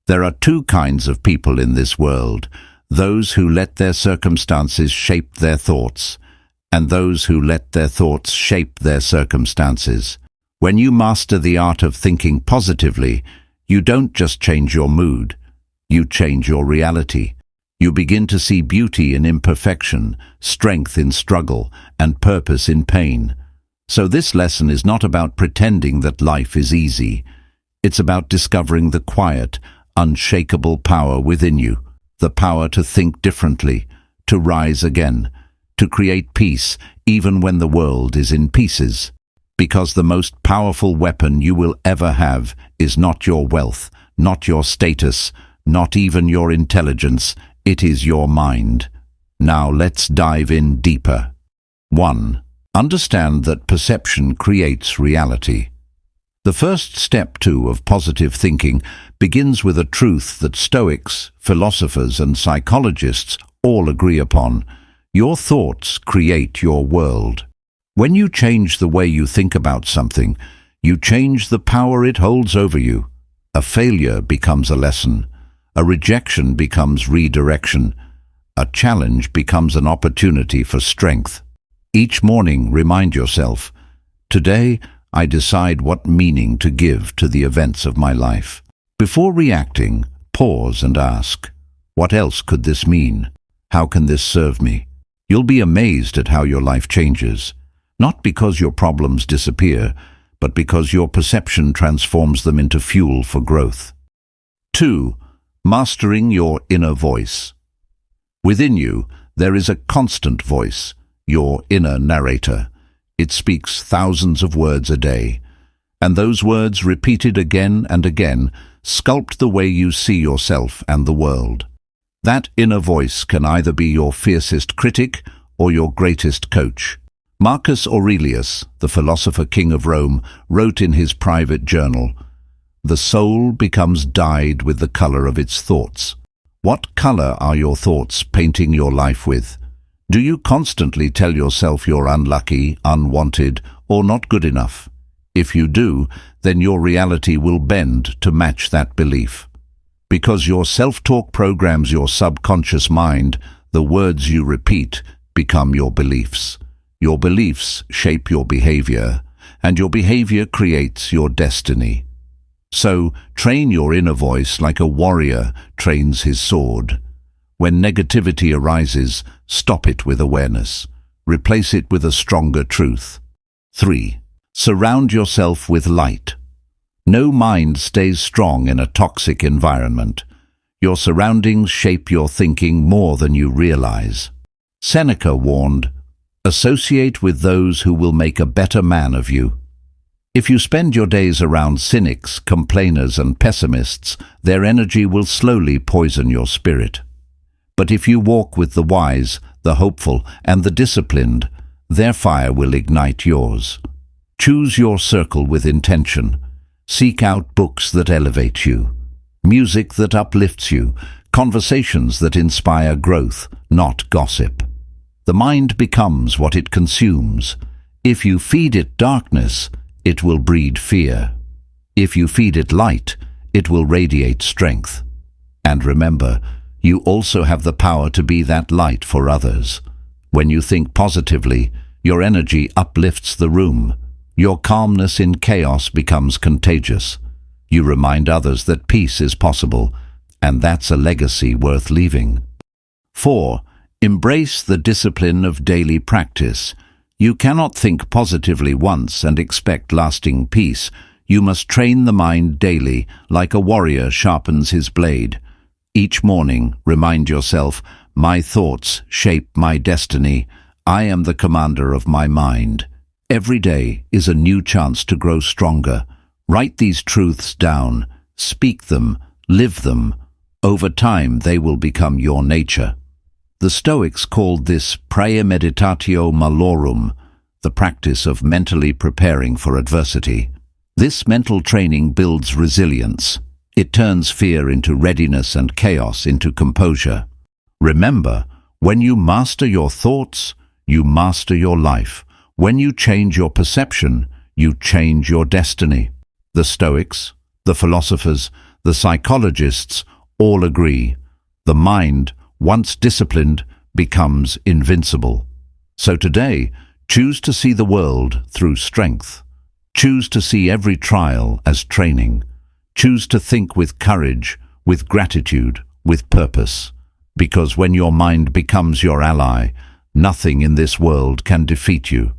There are two kinds of people in this world: those who let their circumstances shape their thoughts, and those who let their thoughts shape their circumstances. When you master the art of thinking positively, you don't just change your mood, you change your reality. You begin to see beauty in imperfection, strength in struggle, and purpose in pain. So this lesson is not about pretending that life is easy. It's about discovering the quiet, unshakable power within you, the power to think differently, to rise again, to create peace even when the world is in pieces. Because the most powerful weapon you will ever have is not your wealth, not your status, not even your intelligence. It is your mind. Now let's dive in deeper. 1. Understand that perception creates reality. The first step, of positive thinking begins with a truth that Stoics, philosophers, and psychologists all agree upon. Your thoughts create your world. When you change the way you think about something, you change the power it holds over you. A failure becomes a lesson. A rejection becomes redirection. A challenge becomes an opportunity for strength. Each morning, remind yourself, today I decide what meaning to give to the events of my life. Before reacting, pause and ask, what else could this mean? How can this serve me? You'll be amazed at how your life changes, not because your problems disappear, but because your perception transforms them into fuel for growth. 2. Mastering your inner voice. Within you, there is a constant voice, your inner narrator. It speaks thousands of words a day, and those words, repeated again and again, sculpt the way you see yourself and the world. That inner voice can either be your fiercest critic or your greatest coach. Marcus Aurelius, the philosopher king of Rome, wrote in his private journal, "The soul becomes dyed with the color of its thoughts." What color are your thoughts painting your life with? Do you constantly tell yourself you're unlucky, unwanted, or not good enough? If you do, then your reality will bend to match that belief. Because your self-talk programs your subconscious mind, the words you repeat become your beliefs. Your beliefs shape your behavior, and your behavior creates your destiny. So, train your inner voice like a warrior trains his sword. When negativity arises, stop it with awareness. Replace it with a stronger truth. 3. Surround yourself with light. No mind stays strong in a toxic environment. Your surroundings shape your thinking more than you realize. Seneca warned, "Associate with those who will make a better man of you." If you spend your days around cynics, complainers, and pessimists, their energy will slowly poison your spirit. But if you walk with the wise, the hopeful, and the disciplined, their fire will ignite yours. Choose your circle with intention. Seek out books that elevate you, music that uplifts you, conversations that inspire growth, not gossip. The mind becomes what it consumes. If you feed it darkness, it will breed fear. If you feed it light, it will radiate strength. And remember, you also have the power to be that light for others. When you think positively, your energy uplifts the room. Your calmness in chaos becomes contagious. You remind others that peace is possible, and that's a legacy worth leaving. 4. Embrace the discipline of daily practice. You cannot think positively once and expect lasting peace. You must train the mind daily, like a warrior sharpens his blade. Each morning, remind yourself, my thoughts shape my destiny. I am the commander of my mind. Every day is a new chance to grow stronger. Write these truths down, speak them, live them. Over time, they will become your nature. The Stoics called this praemeditatio malorum, the practice of mentally preparing for adversity. This mental training builds resilience. It turns fear into readiness and chaos into composure. Remember, when you master your thoughts, you master your life. When you change your perception, you change your destiny. The Stoics, the philosophers, The psychologists all agree. The mind, once disciplined, becomes invincible. So today, choose to see the world through strength. Choose to see every trial as training. Choose to think with courage, with gratitude, with purpose. Because when your mind becomes your ally, nothing in this world can defeat you.